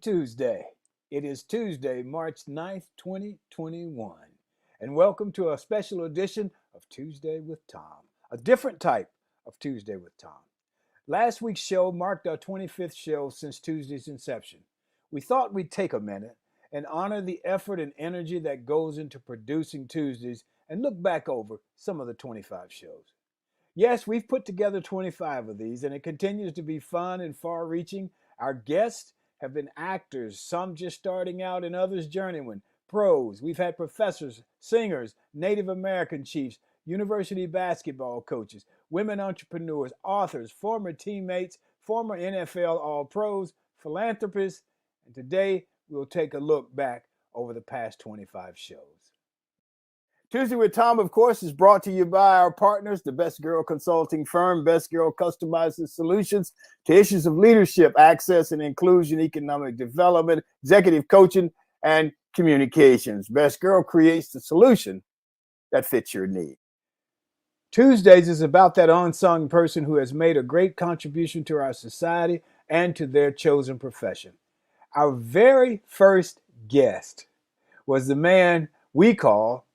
Tuesday. It is Tuesday, March 9th, 2021. And welcome to a special edition of Tuesday with Thom, a different type of Tuesday with Thom. Last week's show marked our 25th show since Tuesday's inception. We thought we'd take a minute and honor the effort and energy that goes into producing Tuesdays and look back over some of the 25 shows. Yes, we've put together 25 of these, and it continues to be fun and far reaching. Our guests have been actors, some just starting out and others journeyman, pros. We've had professors, singers, Native American chiefs, university basketball coaches, women entrepreneurs, authors, former teammates, former NFL All-Pros, philanthropists, and today we'll take a look back over the past 25 shows. Tuesday with Thom, of course, is brought to you by our partners, the Best Girl Consulting Firm. Best Girl customizes solutions to issues of leadership, access and inclusion, economic development, executive coaching, and communications. Best Girl creates the solution that fits your need. Tuesdays is about that unsung person who has made a great contribution to our society and to their chosen profession. Our very first guest was the man we call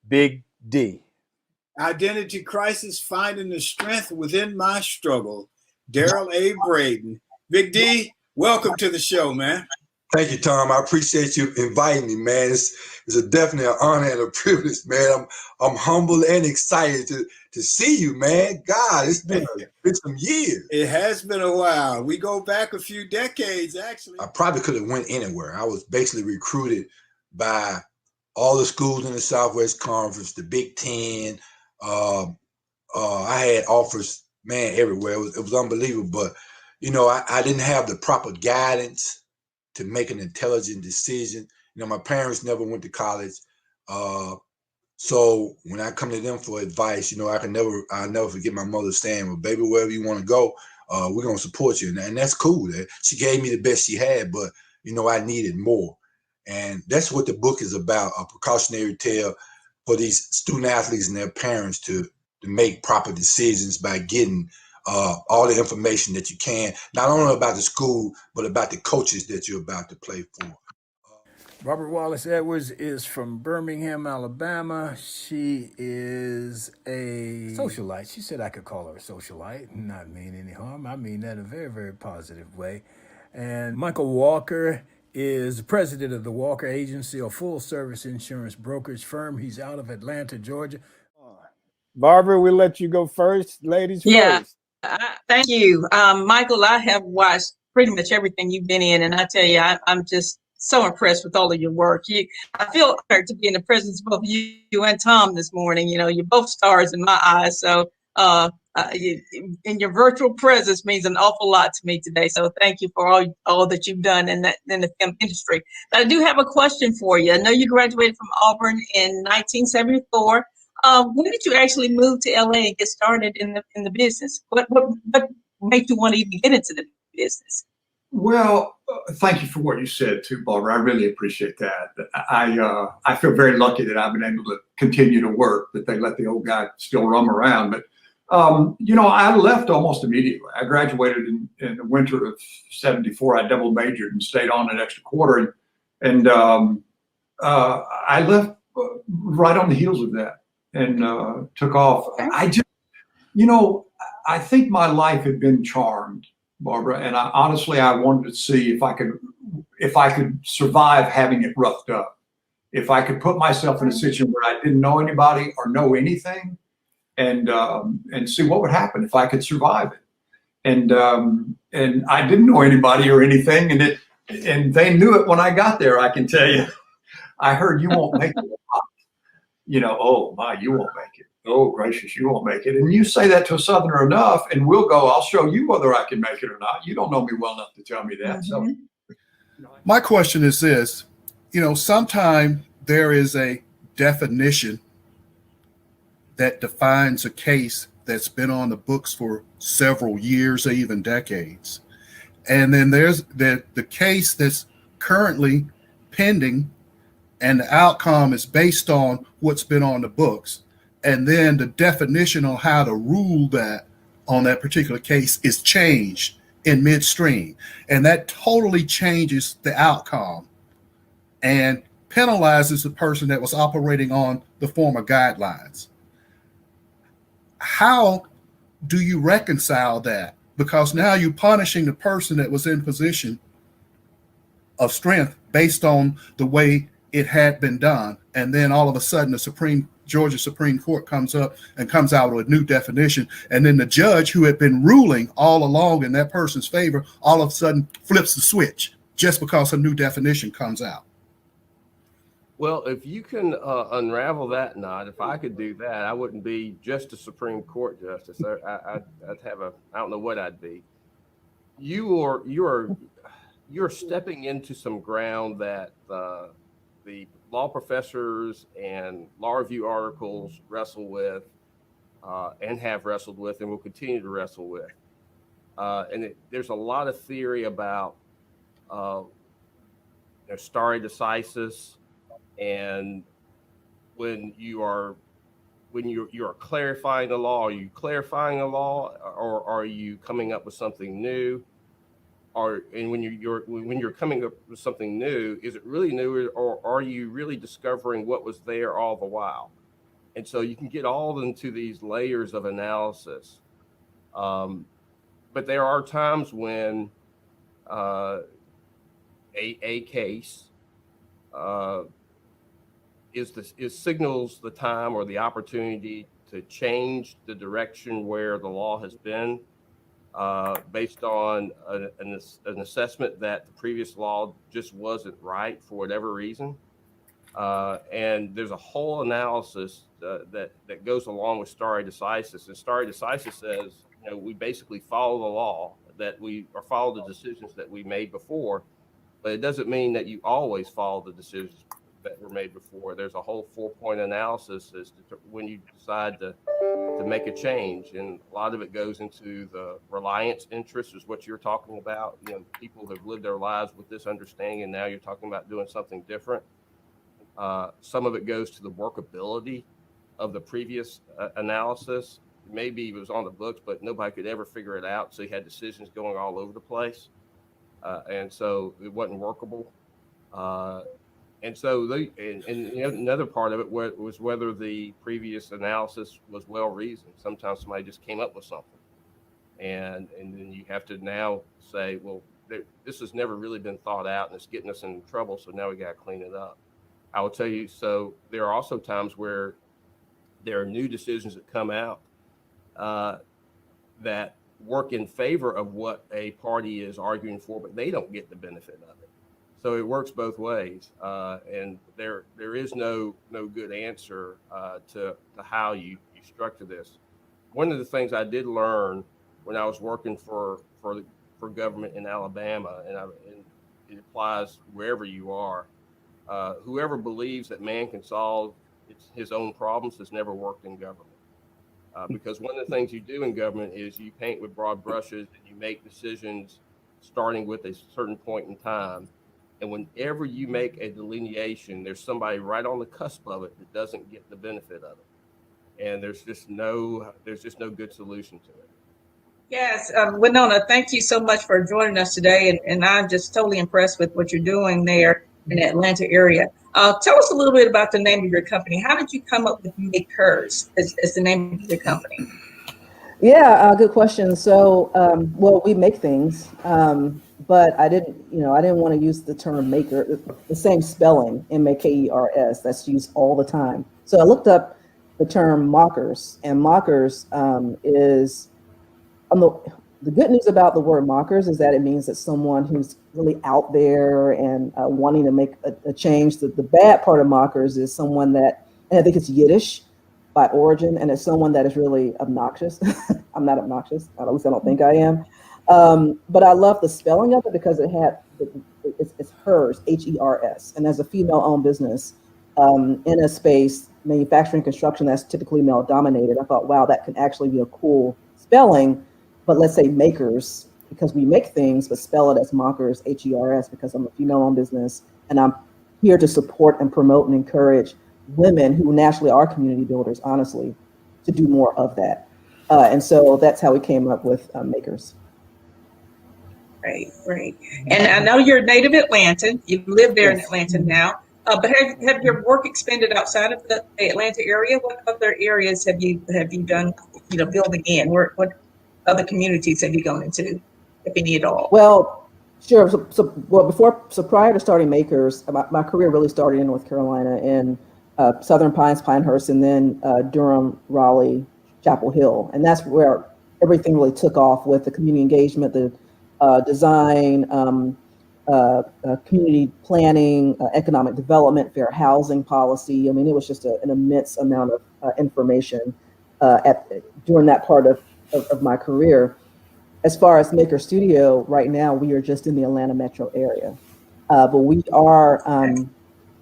Big D. Identity crisis, finding the strength within my struggle. Daryl A. Braden. Big D, welcome to the show, man. Thank you, Thom. I appreciate you inviting me, man. It's definitely an honor and a privilege, man. I'm humble and excited to see you, man. God, it's been some years. It has been a while. We go back a few decades, actually. I probably could have went anywhere. I was basically recruited by all the schools in the Southwest Conference, the Big Ten. I had offers, man, everywhere. It was unbelievable. But, I didn't have the proper guidance to make an intelligent decision. My parents never went to college. So when I come to them for advice, I'll never forget my mother saying, well, baby, wherever you want to go, we're going to support you. And that's cool. She gave me the best she had, but, I needed more. And that's what the book is about, a precautionary tale for these student athletes and their parents to make proper decisions by getting all the information that you can, not only about the school, but about the coaches that you're about to play for. Robert Wallace Edwards is from Birmingham, Alabama. She is a socialite. She said I could call her a socialite, not mean any harm. I mean that in a very, very positive way. And Michael Walker is president of the Walker Agency, a full-service insurance brokerage firm. He's out of Atlanta, Georgia. Barbara, we'll let you go first. Ladies first. Thank you. Michael, I have watched pretty much everything you've been in, and I tell you, I'm just so impressed with all of your work. I feel honored to be in the presence of both you and Thom this morning. You're both stars in my eyes, so in your virtual presence means an awful lot to me today. So thank you for all that you've done in the film industry. But I do have a question for you. I know you graduated from Auburn in 1974. When did you actually move to LA and get started in the business? What made you want to even get into the business? Well, thank you for what you said too, Barbara. I really appreciate that. I feel very lucky that I've been able to continue to work, that they let the old guy still roam around. But I left almost immediately. I graduated in the winter of '74. I double majored and stayed on an extra quarter, and I left right on the heels of that and took off. I think my life had been charmed, Barbara, and I wanted to see if I could survive having it roughed up, if I could put myself in a situation where I didn't know anybody or know anything, and see what would happen if I could survive it. And I didn't know anybody or anything, and they knew it when I got there. I can tell you, I heard you won't make it. Oh my, you won't make it. Oh gracious, you won't make it. And you say that to a Southerner enough, and we'll go, I'll show you whether I can make it or not. You don't know me well enough to tell me that. Mm-hmm. So my question is this, sometime there is a definition that defines a case that's been on the books for several years or even decades. And then there's the case that's currently pending, and the outcome is based on what's been on the books. And then the definition on how to rule that on that particular case is changed in midstream. And that totally changes the outcome and penalizes the person that was operating on the former guidelines. How do you reconcile that? Because now you're punishing the person that was in position of strength based on the way it had been done. And then all of a sudden the Georgia Supreme Court comes up and comes out with a new definition. And then the judge who had been ruling all along in that person's favor, all of a sudden flips the switch just because a new definition comes out. Well, if you can unravel that knot, if I could do that, I wouldn't be just a Supreme Court justice. I'd have I don't know what I'd be. You're stepping into some ground that the law professors and law review articles wrestle with and have wrestled with and will continue to wrestle with. There's a lot of theory about stare decisis. And when you are clarifying the law, are you clarifying the law, or are you coming up with something new? And when you're coming up with something new, is it really new, or are you really discovering what was there all the while? And so you can get all into these layers of analysis. But there are times when a case signals the time or the opportunity to change the direction where the law has been based on an assessment that the previous law just wasn't right for whatever reason. And there's a whole analysis that goes along with stare decisis. And stare decisis says, we basically follow the law, that we or follow the decisions that we made before, but it doesn't mean that you always follow the decisions that were made before. There's a whole 4-point analysis as to when you decide to make a change, and a lot of it goes into the reliance interest, is what you're talking about. People have lived their lives with this understanding, and now you're talking about doing something different. Some of it goes to the workability of the previous analysis. Maybe it was on the books, but nobody could ever figure it out, so you had decisions going all over the place, and so it wasn't workable. And so another part of it was whether the previous analysis was well reasoned. Sometimes somebody just came up with something, and then you have to now say, well, this has never really been thought out, and it's getting us in trouble. So now we got to clean it up. I will tell you. So there are also times where there are new decisions that come out that work in favor of what a party is arguing for, but they don't get the benefit of it. So it works both ways, and there is no good answer to how you structure this. One of the things I did learn when I was working for government in Alabama, and it applies wherever you are, whoever believes that man can solve his own problems has never worked in government. Because one of the things you do in government is you paint with broad brushes and you make decisions starting with a certain point in time. And whenever you make a delineation, there's somebody right on the cusp of it that doesn't get the benefit of it. And there's just no good solution to it. Yes, Winona, thank you so much for joining us today. And I'm just totally impressed with what you're doing there in the Atlanta area. Tell us a little bit about the name of your company. How did you come up with Makers as the name of your company? Yeah, good question. So, well, we make things, but I didn't want to use the term maker, the same spelling, M-A-K-E-R-S, that's used all the time. So I looked up the term mockers, and mockers is, the good news about the word mockers is that it means that someone who's really out there and wanting to make a change. The bad part of mockers is someone that, and I think it's Yiddish by origin, and it's someone that is really obnoxious. I'm not obnoxious, at least I don't think I am. But I love the spelling of it because it's hers, H-E-R-S. And as a female-owned business in a space, manufacturing, construction, that's typically male-dominated, I thought, wow, that can actually be a cool spelling. But let's say makers, because we make things, but spell it as mockers, H-E-R-S, because I'm a female-owned business, and I'm here to support and promote and encourage women who naturally are community builders, honestly, to do more of that. And so that's how we came up with Makers. Great, great. And I know you're a native Atlantan. You live there in Yes. Atlanta now. But have your work expanded outside of the Atlanta area? What other areas have you done, building in? What other communities have you gone into, if any at all? Well, sure. So prior to starting Makers, my career really started in North Carolina in Southern Pines, Pinehurst, and then Durham, Raleigh, Chapel Hill, and that's where everything really took off with the community engagement, the design, community planning, economic development, fair housing policy. I mean, it was just an immense amount of information during that part of my career. As far as Maker Studio, right now we are just in the Atlanta metro area, but we are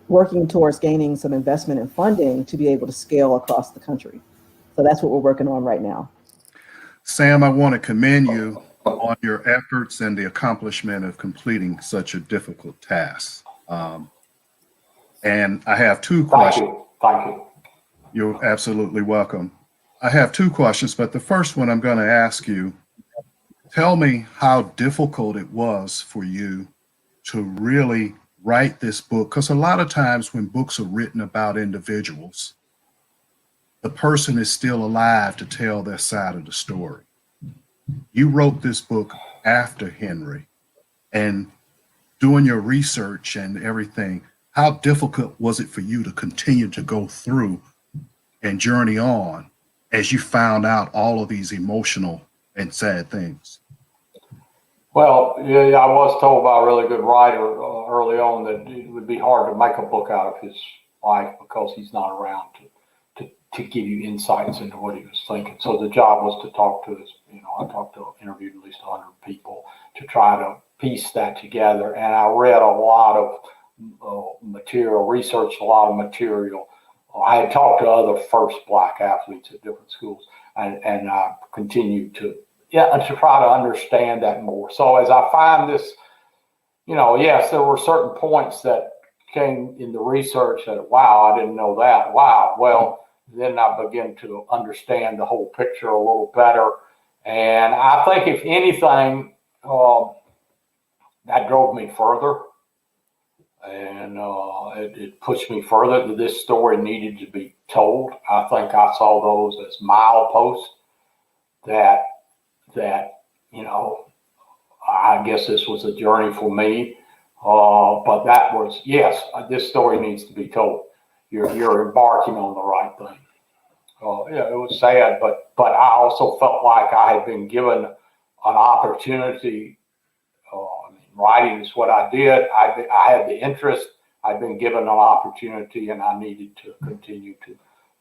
working towards gaining some investment and funding to be able to scale across the country. So that's what we're working on right now. Sam, I want to commend you on your efforts and the accomplishment of completing such a difficult task. And I have two questions. Thank you. You're absolutely welcome. I have two questions, but the first one I'm going to ask you, tell me how difficult it was for you to really write this book. Because a lot of times when books are written about individuals, the person is still alive to tell their side of the story. You wrote this book after Henry, and doing your research and everything, how difficult was it for you to continue to go through and journey on as you found out all of these emotional and sad things? Well, yeah, I was told by a really good writer early on that it would be hard to make a book out of his life because he's not around to give you insights into what he was thinking. So the job was to talk to his, interviewed at least 100 people to try to piece that together. And I read a lot of material, researched a lot of material. I had talked to other first Black athletes at different schools, and I continued to try to understand that more. So as I find this, yes, there were certain points that came in the research that, wow, I didn't know that. Wow. Well, then I begin to understand the whole picture a little better. And I think if anything, that drove me further. And it pushed me further that this story needed to be told. I think I saw those as mileposts that I guess this was a journey for me. But that was, yes, this story needs to be told. You're embarking on the right thing. It was sad, but I also felt like I had been given an opportunity. Writing is what I did. I had the interest. I'd been given an opportunity, and I needed to continue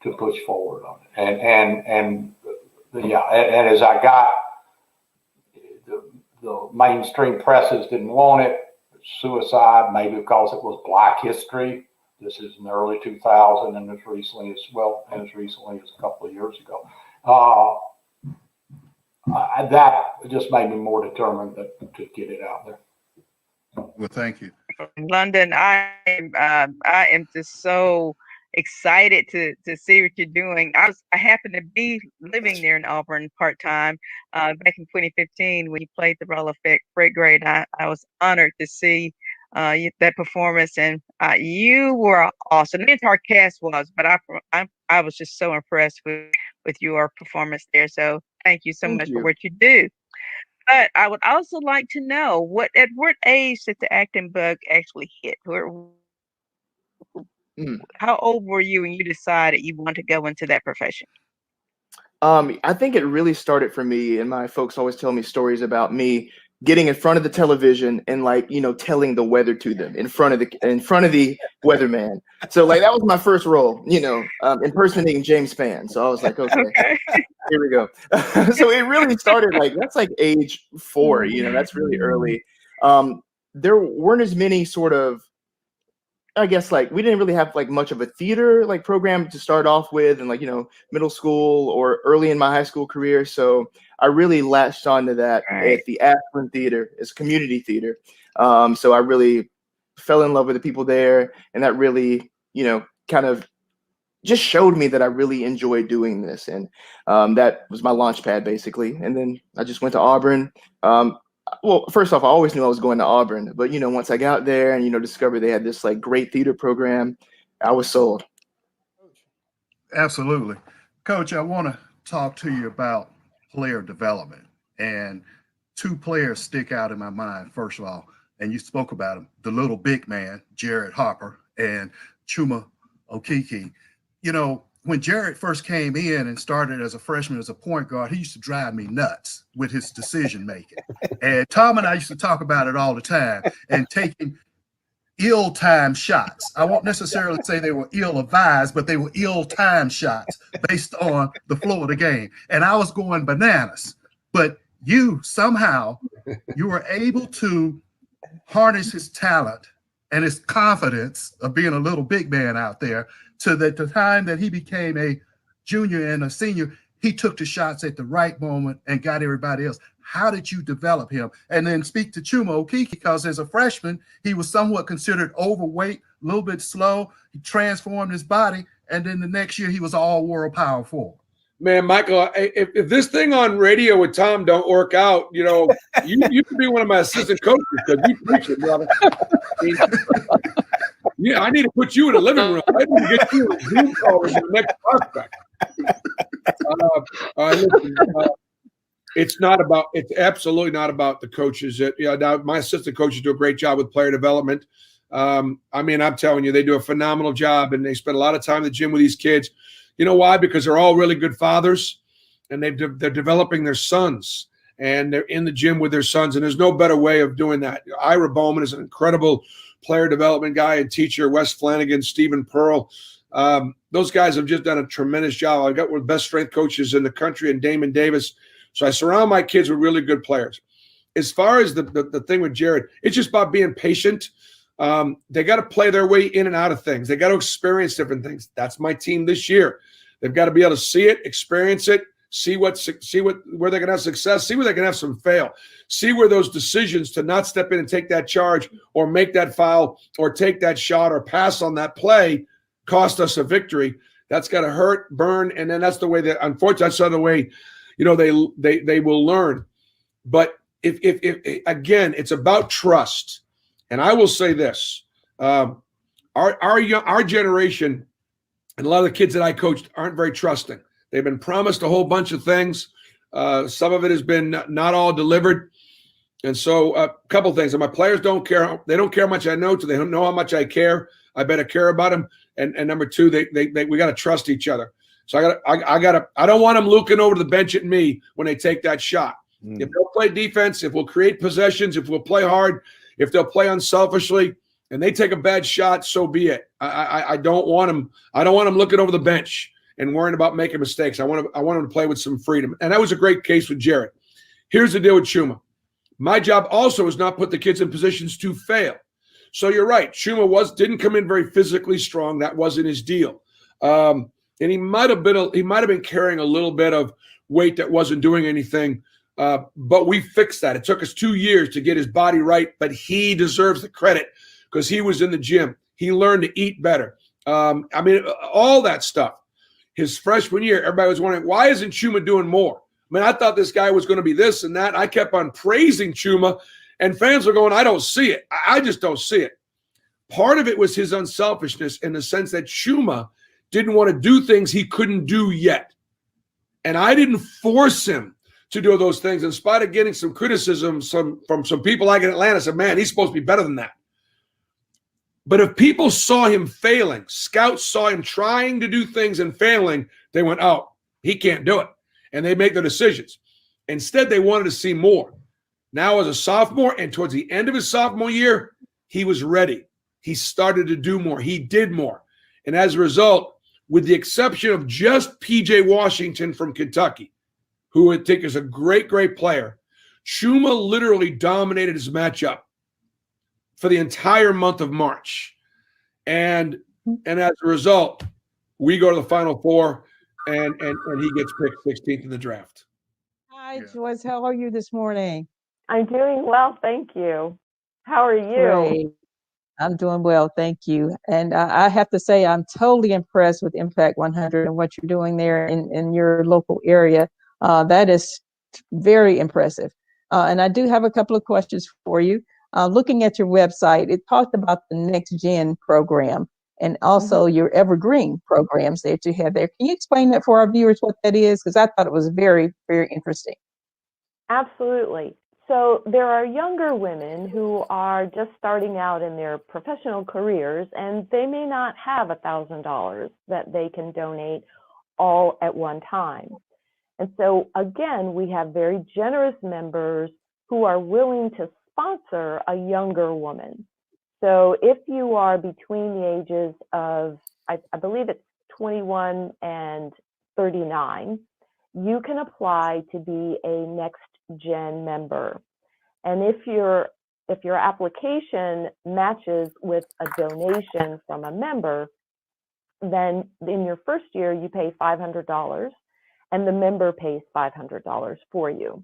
to push forward on it. And as I got the mainstream presses didn't want it. Suicide, maybe because it was Black history. This is in the early 2000s, and as recently as a couple of years ago. That just made me more determined to get it out there. Well, thank you. London, I am just so excited to see what you're doing. I happened to be living there in Auburn part-time back in 2015 when you played the role of Fred Gray. I was honored to see that performance, and you were awesome. The entire cast was, but I was just so impressed with your performance there. So thank you so much for what you do. But I would also like to know at what age did the acting bug actually hit? How old were you when you decided you wanted to go into that profession? I think it really started for me, and my folks always tell me stories about me getting in front of the television and telling the weather to them in front of the weatherman. So that was my first role, impersonating James Spann. So I was like, okay. Here we go. So it really started that's like age 4, that's really early. There weren't as many sort of, I guess we didn't really have much of a theater program to start off with, and middle school or early in my high school career. So I really latched onto that at the Ashland Theater, as community theater. So I really fell in love with the people there, and that really kind of just showed me that I really enjoyed doing this, and that was my launch pad basically. And then I just went to Auburn. Well, first off, I always knew I was going to Auburn, but once I got there and discovered they had this like great theater program, I was sold. Absolutely. Coach, I want to talk to you about player development. And two players stick out in my mind, first of all, and you spoke about him, the little big man, Jared Harper, and Chuma Okeke. When Jared first came in and started as a freshman as a point guard, he used to drive me nuts with his decision making. And Thom and I used to talk about it all the time, and taking ill-timed shots. I won't necessarily say they were ill-advised, but they were ill-timed shots based on the flow of the game. And I was going bananas. But you were able to harness his talent and his confidence of being a little big man out there, to the time that he became a junior and a senior, he took the shots at the right moment and got everybody else. How did you develop him? And then speak to Chuma Okeke, because as a freshman, he was somewhat considered overweight, a little bit slow. He transformed his body, and then the next year he was all-world power forward. Man, Michael, if this thing on radio with Thom don't work out, you could be one of my assistant coaches, because you preach it, brother. Yeah, I need to put you in a living room. I need to get you a Zoom call with the next prospect. Listen, it's absolutely not about the coaches. Now my assistant coaches do a great job with player development. I'm telling you, they do a phenomenal job, and they spend a lot of time in the gym with these kids. You know why? Because they're all really good fathers, and they're developing their sons, and they're in the gym with their sons, and there's no better way of doing that. Ira Bowman is an incredible player development guy and teacher. Wes Flanagan, Stephen Pearl. Those guys have just done a tremendous job. I got one of the best strength coaches in the country, and Damon Davis. So I surround my kids with really good players. As far as the thing with Jared, it's just about being patient. They got to play their way in and out of things. They got to experience different things. That's my team this year. They've got to be able to see it, experience it, see where they're going to have success, see where they're going to have some fail, see where those decisions to not step in and take that charge or make that foul or take that shot or pass on that play cost us a victory. That's got to hurt, burn, and then that's the way that, unfortunately, that's the way, they will learn. But if again, it's about trust. And I will say this: our generation and a lot of the kids that I coached aren't very trusting. They've been promised a whole bunch of things. Some of it has been not all delivered. And so a couple of things. And my players don't care. They don't care how much I know. They don't know how much I care. I better care about them. And number two, we got to trust each other. So I don't want them looking over the bench at me when they take that shot. If they'll play defense, if we'll create possessions, if we'll play hard, if they'll play unselfishly, and they take a bad shot, so be it. I don't want them. I don't want them looking over the bench and worrying about making mistakes. I want them to play with some freedom. And that was a great case with Jared. Here's the deal with Chuma. My job also is not put the kids in positions to fail. So you're right. Chuma didn't come in very physically strong. That wasn't his deal. And he might have been carrying a little bit of weight that wasn't doing anything. But we fixed that. It took us 2 years to get his body right, but he deserves the credit because he was in the gym. He learned to eat better. All that stuff. His freshman year, everybody was wondering, why isn't Chuma doing more? I thought this guy was going to be this and that. I kept on praising Chuma, and fans were going, I don't see it. I just don't see it. Part of it was his unselfishness in the sense that Chuma didn't want to do things he couldn't do yet. And I didn't force him to do those things, in spite of getting some criticism from some people like in Atlanta said, man, he's supposed to be better than that. But if people saw him failing, scouts saw him trying to do things and failing, they went, oh, he can't do it. And they make their decisions. Instead, they wanted to see more. Now as a sophomore and towards the end of his sophomore year, he was ready. He started to do more. He did more. And as a result, with the exception of just P.J. Washington from Kentucky, who I think is a great, great player, Chuma literally dominated his matchup for the entire month of March. And as a result, we go to the Final Four, and he gets picked 16th in the draft. Hi, Joyce. How are you this morning? I'm doing well, thank you. How are you? Great. I'm doing well, thank you. And I have to say, I'm totally impressed with Impact 100 and what you're doing there in your local area. That is very impressive. And I do have a couple of questions for you. Looking at your website, it talked about the Next Gen program and also your evergreen programs that you have there. Can you explain that for our viewers what that is? Because I thought it was very, very interesting. Absolutely. So there are younger women who are just starting out in their professional careers, and they may not have $1,000 that they can donate all at one time. And so again, we have very generous members who are willing to sponsor a younger woman. So if you are between the ages of, I believe it's 21 and 39, you can apply to be a Next Gen member. And if your application matches with a donation from a member, then in your first year you pay $500 and the member pays $500 for you.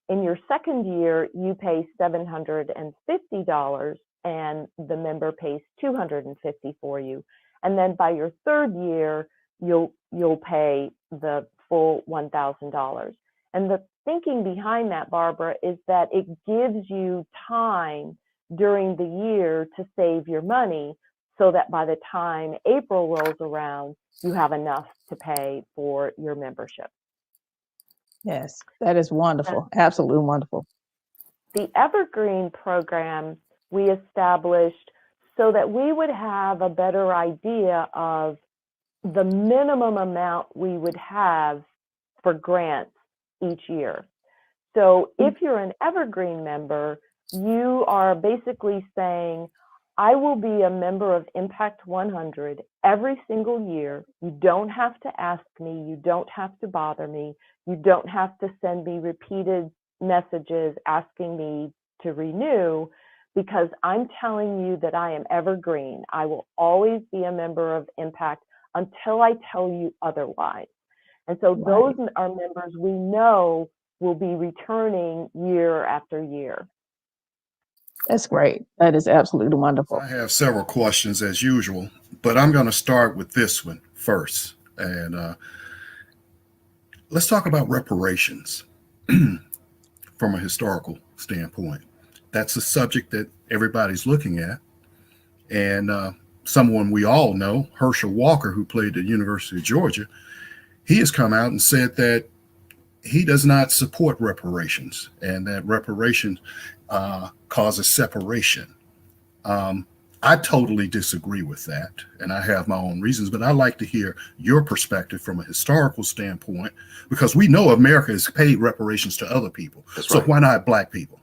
In your second year, you pay $750 and the member pays $250 for you. And then by your third year, you'll pay the full $1,000. And the thinking behind that, Barbara, is that it gives you time during the year to save your money so that by the time April rolls around, you have enough to pay for your membership. Yes, that is wonderful. Absolutely wonderful. The Evergreen program we established so that we would have a better idea of the minimum amount we would have for grants each year. So if you're an Evergreen member, you are basically saying, I will be a member of Impact 100 every single year. You don't have to ask me. You don't have to bother me. You don't have to send me repeated messages asking me to renew, because I'm telling you that I am evergreen. I will always be a member of Impact until I tell you otherwise. And so those are members we know will be returning year after year. That's great. That is absolutely wonderful. I have several questions as usual, but I'm going to start with this one first. And let's talk about reparations from a historical standpoint. That's a subject that everybody's looking at. And someone we all know, Herschel Walker, who played at the University of Georgia, he has come out and said that he does not support reparations and that reparations causes separation. I totally disagree with that, and I have my own reasons, but I'd like to hear your perspective from a historical standpoint, because we know America has paid reparations to other people. That's so right. Why not Black people?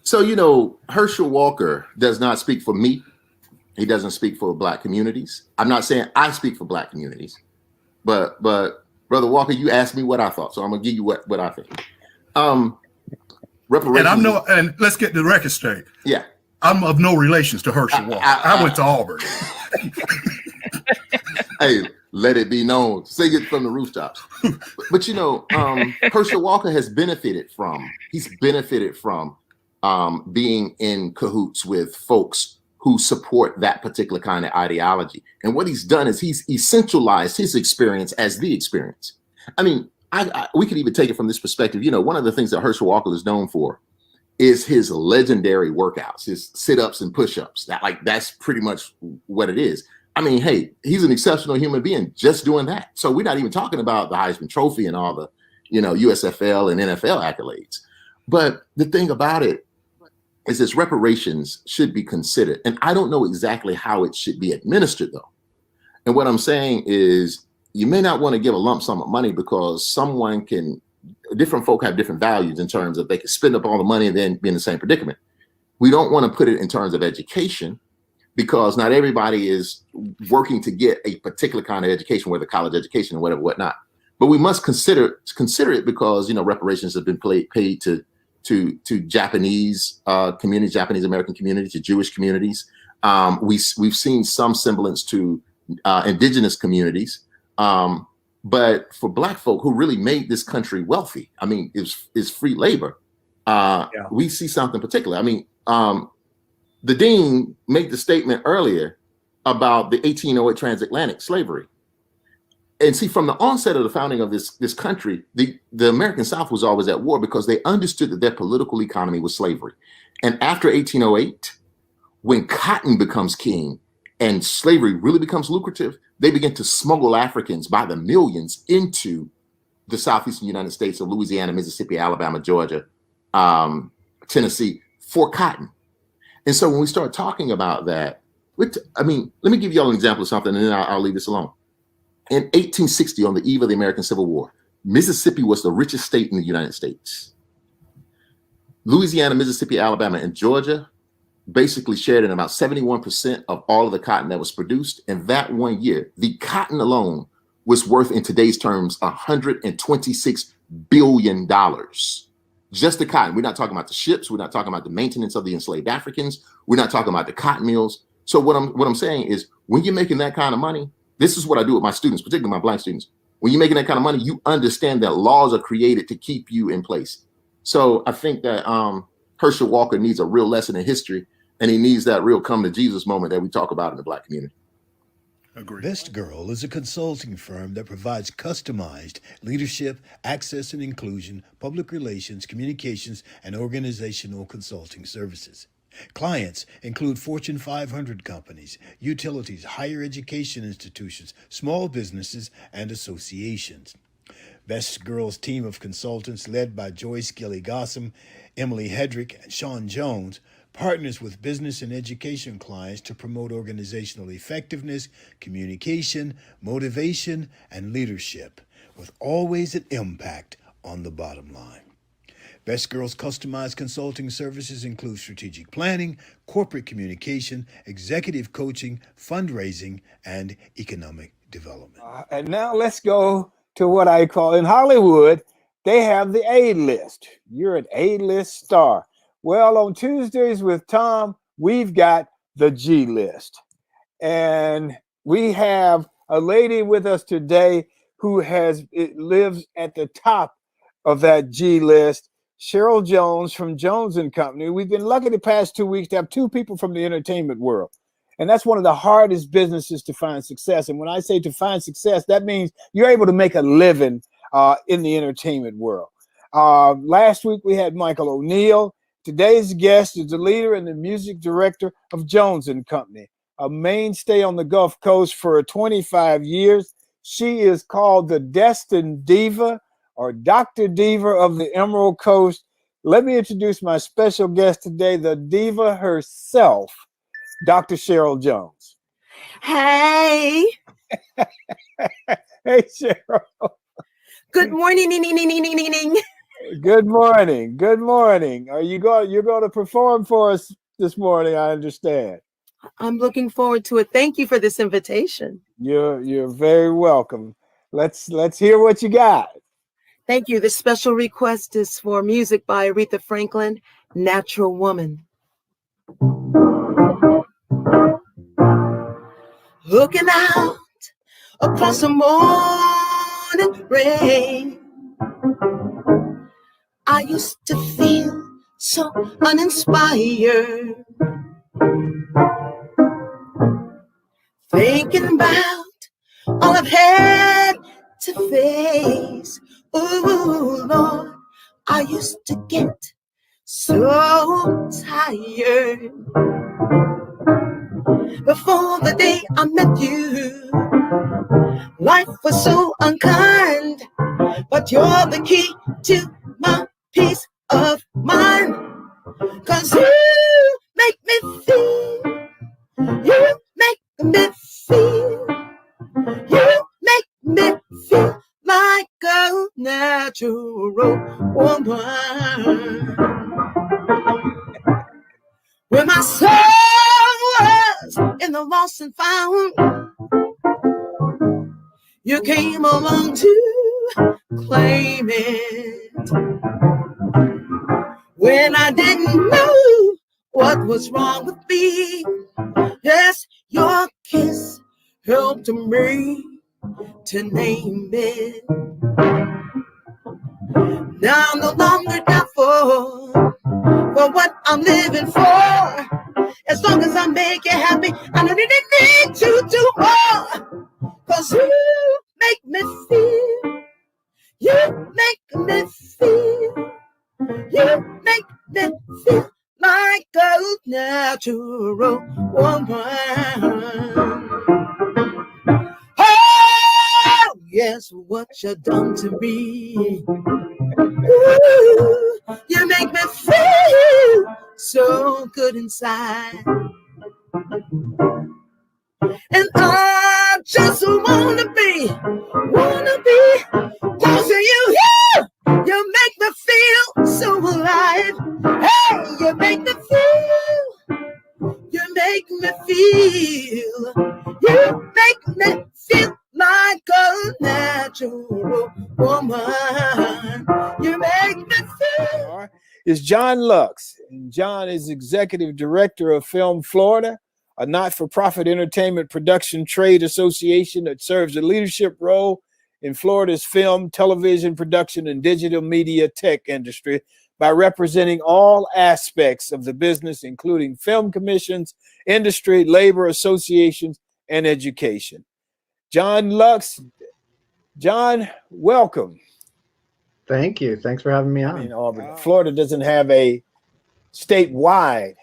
So, you know, Herschel Walker does not speak for me. He doesn't speak for Black communities. I'm not saying I speak for Black communities, but Brother Walker, you asked me what I thought, so I'm gonna give you what I think. Reparations. And let's get the record straight. Yeah. I'm of no relations to Herschel Walker. I went to Auburn. Hey, let it be known. Sing it from the rooftops. But you know, Herschel Walker has benefited from being in cahoots with folks who support that particular kind of ideology. And what he's done is he's essentialized his experience as the experience. I mean, we could even take it from this perspective. You know, one of the things that Herschel Walker is known for is his legendary workouts, his sit-ups and push-ups. That's pretty much what it is. I mean, hey, he's an exceptional human being just doing that. So we're not even talking about the Heisman Trophy and all the, you know, USFL and NFL accolades. But the thing about it is this: reparations should be considered. And I don't know exactly how it should be administered, though. And what I'm saying is, you may not want to give a lump sum of money, because different folk have different values in terms of they can spend up all the money and then be in the same predicament. We don't want to put it in terms of education, because not everybody is working to get a particular kind of education, whether college education or whatnot. But we must consider it, because, you know, reparations have been paid to Japanese communities, Japanese American communities, to Jewish communities. We've seen some semblance to indigenous communities. But for Black folk who really made this country wealthy, I mean, is free labor. We see something particular. I mean, the dean made the statement earlier about the 1808 transatlantic slavery. and see, from the onset of the founding of this country, the American South was always at war because they understood that their political economy was slavery. And after 1808, when cotton becomes king and slavery really becomes lucrative, they begin to smuggle Africans by the millions into the southeastern United States of Louisiana, Mississippi, Alabama, Georgia, Tennessee for cotton. And so when we start talking about that, I mean, let me give you all an example of something, and then I'll leave this alone. In 1860, on the eve of the American Civil War, Mississippi was the richest state in the United States. Louisiana, Mississippi, Alabama, and Georgia basically shared in about 71% of all of the cotton that was produced. In that one year, the cotton alone was worth, in today's terms, $126 billion. Just the cotton. We're not talking about the ships. We're not talking about the maintenance of the enslaved Africans. We're not talking about the cotton mills. So what I'm saying is, when you're making that kind of money, this is what I do with my students, particularly my Black students. When you're making that kind of money, you understand that laws are created to keep you in place. So I think that Herschel Walker needs a real lesson in history, and he needs that real come to Jesus moment that we talk about in the Black community. Agreed. Best Girl is a consulting firm that provides customized leadership, access and inclusion, public relations, communications, and organizational consulting services. Clients include Fortune 500 companies, utilities, higher education institutions, small businesses, and associations. Best Girl's team of consultants, led by Joyce Gilly-Gossam, Emily Hedrick, and Sean Jones, partners with business and education clients to promote organizational effectiveness, communication, motivation, and leadership, with always an impact on the bottom line. Best Girl's customized consulting services include strategic planning, corporate communication, executive coaching, fundraising, and economic development. And now let's go to what I call, in Hollywood, they have the A-list. You're an A-list star. Well, on Tuesdays with Thom, we've got the G-list. And we have a lady with us today who lives at the top of that G-list, Cheryl Jones from Jones & Company. We've been lucky the past 2 weeks to have two people from the entertainment world. And that's one of the hardest businesses to find success. And when I say to find success, that means you're able to make a living in the entertainment world. Last week, we had Michael O'Neill. Today's guest is the leader and the music director of Jones & Company, a mainstay on the Gulf Coast for 25 years. She is called the Destined Diva, or Dr. Diva of the Emerald Coast. Let me introduce my special guest today, the diva herself, Dr. Cheryl Jones. Hey. Hey, Cheryl. Good morning. Good morning. Good morning. You're going to perform for us this morning, I understand. I'm looking forward to it. Thank you for this invitation. You're very welcome. Let's hear what you got. Thank you. This special request is for music by Aretha Franklin, Natural Woman. Looking out across the morning rain, I used to feel so uninspired, thinking about all I've had to face. Oh Lord, I used to get so tired. Before the day I met you, life was so unkind, but you're the key to my peace of mind. 'Cause you make me feel, you make me feel, you make me feel like a natural woman. When my soul was in the lost and found, you came along to claim it. When I didn't know what was wrong with me, yes, your kiss helped me to name it. Now I'm no longer doubtful for what I'm living for. As long as I make you happy, I don't need to do more. 'Cause you make me You make me feel, you make me feel like a natural woman. Oh, yes, what you done to me. Ooh, you make me feel so good inside. And I just wanna be close to you. Yeah, you make me feel so alive. Hey, you make me feel. You make me feel. You make me feel like a natural woman. You make me feel. Is John Lux. And John is executive director of Film Florida, a not-for-profit entertainment production trade association that serves a leadership role in Florida's film, television production, and digital media tech industry by representing all aspects of the business, including film commissions, industry, labor associations, and education. John Lux. John, welcome. Thank you. Thanks for having me on. I mean, Auburn, Florida doesn't have a statewide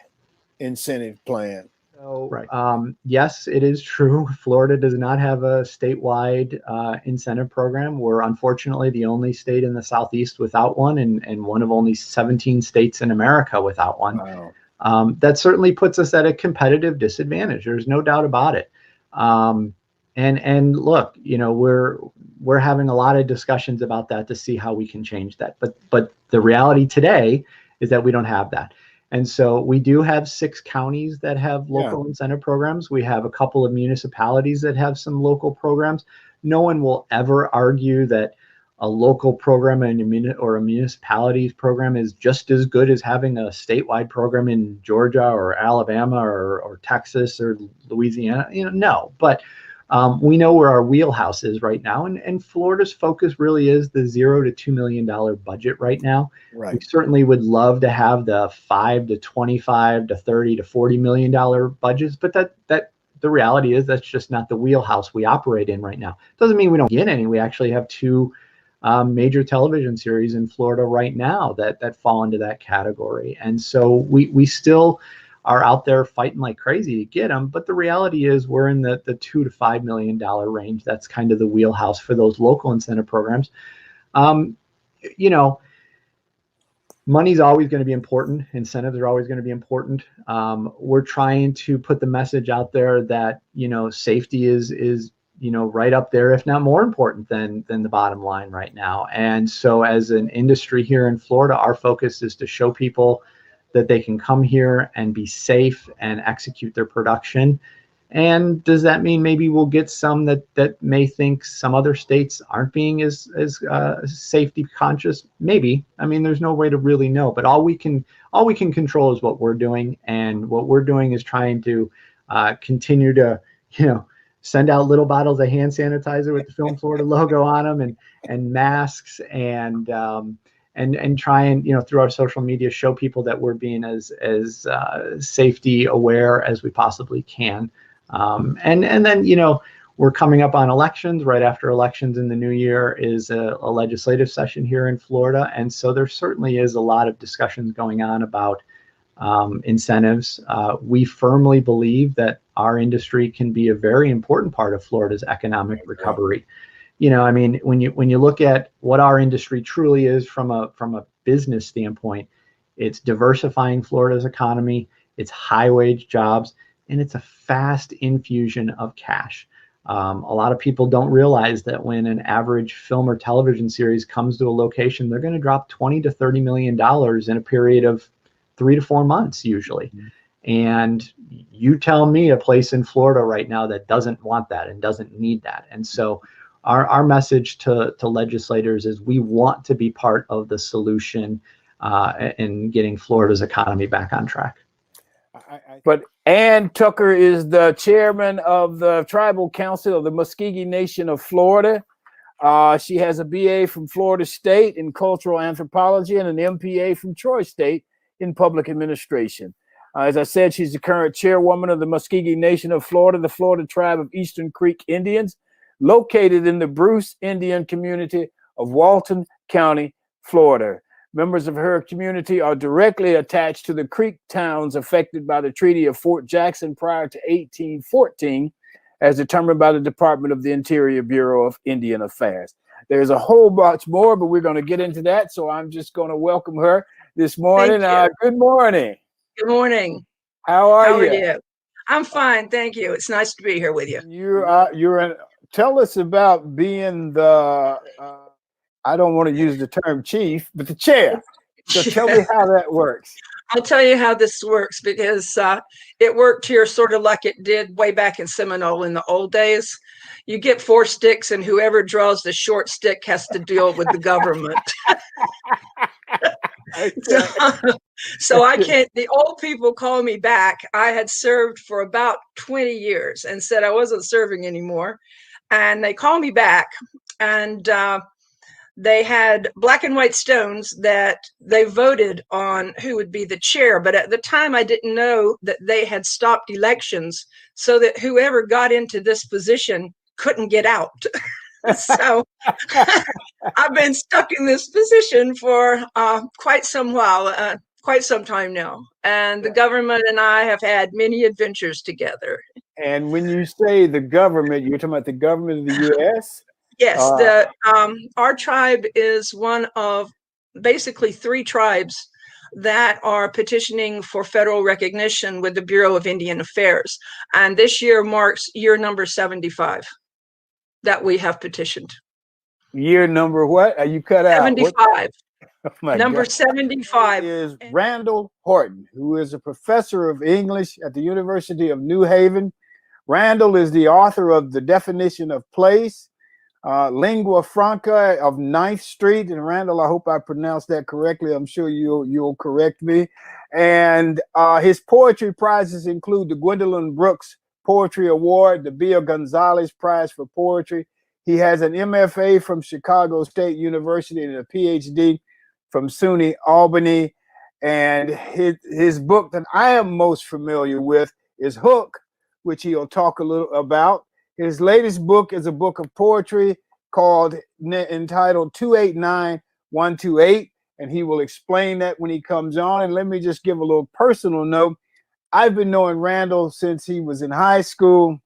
incentive plan. So, yes, it is true. Florida does not have a statewide incentive program. We're unfortunately the only state in the Southeast without one, and one of only 17 states in America without one. Wow. That certainly puts us at a competitive disadvantage. There's no doubt about it. And look, you know, we're having a lot of discussions about that to see how we can change that. But the reality today is that we don't have that. And so we do have 6 counties that have local incentive programs. We have a couple of municipalities that have some local programs. No one will ever argue that a local program or a municipality's program is just as good as having a statewide program in Georgia or Alabama or Texas or Louisiana. You know, no, but we know where our wheelhouse is right now, and Florida's focus really is the $0 to $2 million budget right now. Right. We certainly would love to have the $5 to $25 to $30 to $40 million budgets, but that the reality is that's just not the wheelhouse we operate in right now. Doesn't mean we don't get any. We actually have 2 major television series in Florida right now that fall into that category, and so we still are out there fighting like crazy to get them. But the reality is we're in the $2 to $5 million range. That's kind of the wheelhouse for those local incentive programs. You know, money's always going to be important. Incentives are always going to be important. We're trying to put the message out there that, you know, safety is, you know, right up there, if not more important than the bottom line right now. And so as an industry here in Florida, our focus is to show people that they can come here and be safe and execute their production. And does that mean maybe we'll get some that may think some other states aren't being as safety conscious? Maybe. I mean, there's no way to really know. But all we can control is what we're doing, and what we're doing is trying to continue to, you know, send out little bottles of hand sanitizer with the Film Florida logo on them, and masks, and try and, you know, through our social media, show people that we're being as safety aware as we possibly can. And then, you know, we're coming up on elections. Right after elections in the new year is a legislative session here in Florida. And so there certainly is a lot of discussions going on about incentives. We firmly believe that our industry can be a very important part of Florida's economic recovery. You know, I mean, when you look at what our industry truly is from a business standpoint, it's diversifying Florida's economy, it's high wage jobs, and it's a fast infusion of cash. A lot of people don't realize that when an average film or television series comes to a location, they're going to drop $20 to $30 million in a period of 3 to 4 months usually. Mm-hmm. And you tell me a place in Florida right now that doesn't want that and doesn't need that. And so our message to legislators is we want to be part of the solution in getting Florida's economy back on track. But Ann Tucker is the chairman of the Tribal Council of the Muscogee Nation of Florida. She has a BA from Florida State in Cultural Anthropology and an MPA from Troy State in Public Administration. As I said, she's the current chairwoman of the Muscogee Nation of Florida, the Florida tribe of Eastern Creek Indians, located in the Bruce Indian community of Walton County, Florida. Members of her community are directly attached to the Creek towns affected by the Treaty of Fort Jackson prior to 1814, as determined by the Department of the Interior Bureau of Indian Affairs. There's a whole bunch more, but we're going to get into that. So I'm just going to welcome her this morning. Good morning. Good morning. How are you? you? I'm fine, thank you. It's nice to be here with you. Tell us about being the, I don't want to use the term chief, but the chair. So tell me how that works. I'll tell you how this works because it worked here sort of like it did way back in Seminole in the old days. You get 4 sticks and whoever draws the short stick has to deal with the government. So I can't, the old people call me back. I had served for about 20 years and said I wasn't serving anymore. And they call me back and they had black and white stones that they voted on who would be the chair. But at the time, I didn't know that they had stopped elections so that whoever got into this position couldn't get out. So I've been stuck in this position for quite some while, quite some time now. And the government and I have had many adventures together. And when you say the government, you're talking about the government of the U.S.? Yes, our tribe is one of basically 3 tribes that are petitioning for federal recognition with the Bureau of Indian Affairs. And this year marks year number 75 that we have petitioned. Year number what? Are you cut 75. out? 75. Oh number God. 75 is Randall Horton, who is a professor of English at the University of New Haven. Randall is the author of The Definition of Place, Lingua Franca of 9th Street. And Randall, I hope I pronounced that correctly. I'm sure you'll correct me. And his poetry prizes include the Gwendolyn Brooks Poetry Award, the Bill Gonzalez Prize for Poetry. He has an MFA from Chicago State University and a PhD from SUNY Albany. And his book that I am most familiar with is Hook, which he'll talk a little about. His latest book is a book of poetry entitled 289128, and he will explain that when he comes on. And let me just give a little personal note. I've been knowing Randall since he was in high school.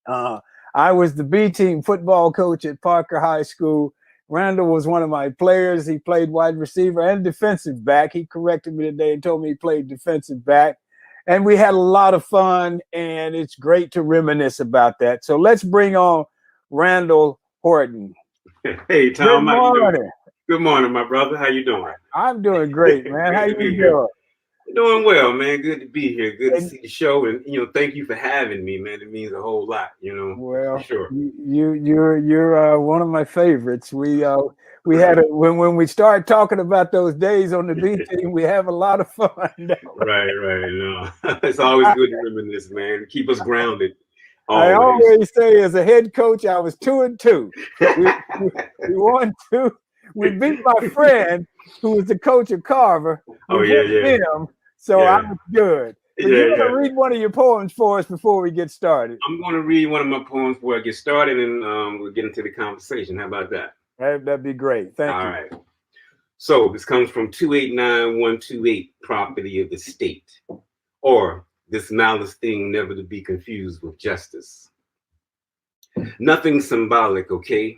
I was the B team football coach at Parker High School. Randall was one of my players. He played wide receiver and defensive back. He corrected me today and told me he played defensive back. And we had a lot of fun, and it's great to reminisce about that. So let's bring on Randall Horton. Hey, Thom. Good morning. Good morning, my brother. How you doing? I'm doing great, man. How you doing? Doing well, man. Good to be here. Good to see the show, and thank you for having me, man. It means a whole lot, Well, for sure. You're one of my favorites. We had when we started talking about those days on the B team, we have a lot of fun. Right. No, it's always good to reminisce, man. Keep us grounded. Always. I always say, as a head coach, I was 2-2. We won 2. We beat my friend who was the coach of Carver. We beat him, so I was good. But you're going to read one of your poems for us before we get started. I'm going to read one of my poems before I get started, and we'll get into the conversation. How about that? That'd be great. Thank you. All right. So this comes from 289128, property of the state, or this malice thing never to be confused with justice. Nothing symbolic, okay?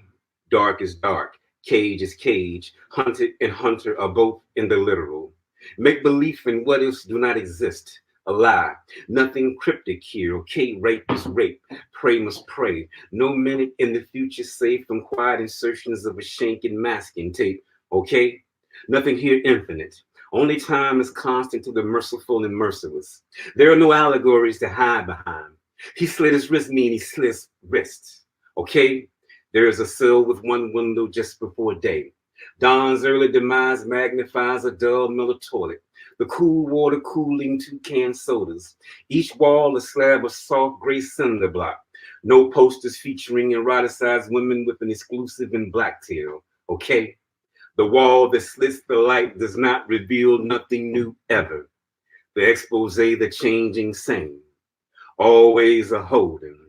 Dark is dark. Cage is cage. Hunted and hunter are both in the literal. Make belief and what ifs do not exist. A lie. Nothing cryptic here. Okay, rape is rape. Pray must pray. No minute in the future safe from quiet insertions of a shank and masking tape. Okay? Nothing here infinite. Only time is constant to the merciful and merciless. There are no allegories to hide behind. He slit his wrist, meaning he slit his wrist. Okay? There is a cell with one window just before day. Dawn's early demise magnifies a dull mellow toilet. The cool water cooling 2 canned sodas. Each wall a slab of soft gray cinder block. No posters featuring eroticized women with an exclusive in blacktail. Okay? The wall that slits the light does not reveal nothing new ever. The expose, the changing same. Always a holding.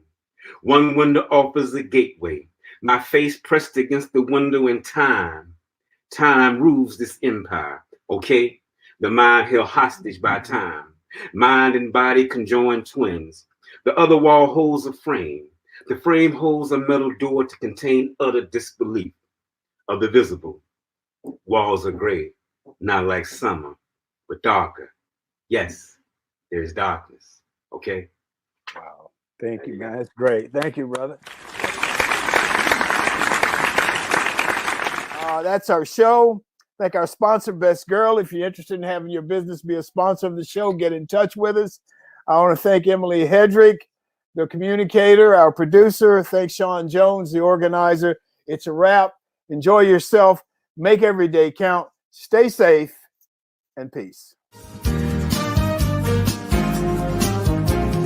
One window offers a gateway. My face pressed against the window in time. Time rules this empire, okay? The mind held hostage by time. Mind and body conjoined twins. The other wall holds a frame. The frame holds a metal door to contain utter disbelief of the visible. Walls are gray, not like summer, but darker. Yes, there's darkness, okay? Wow. Thank you, man. That's great. Thank you, brother. That's our show. Thank our sponsor, Best Girl. If you're interested in having your business be a sponsor of the show, get in touch with us. I want to thank Emily Hedrick, the communicator, our producer. Thanks, Sean Jones, the organizer. It's a wrap. Enjoy yourself. Make every day count. Stay safe and peace.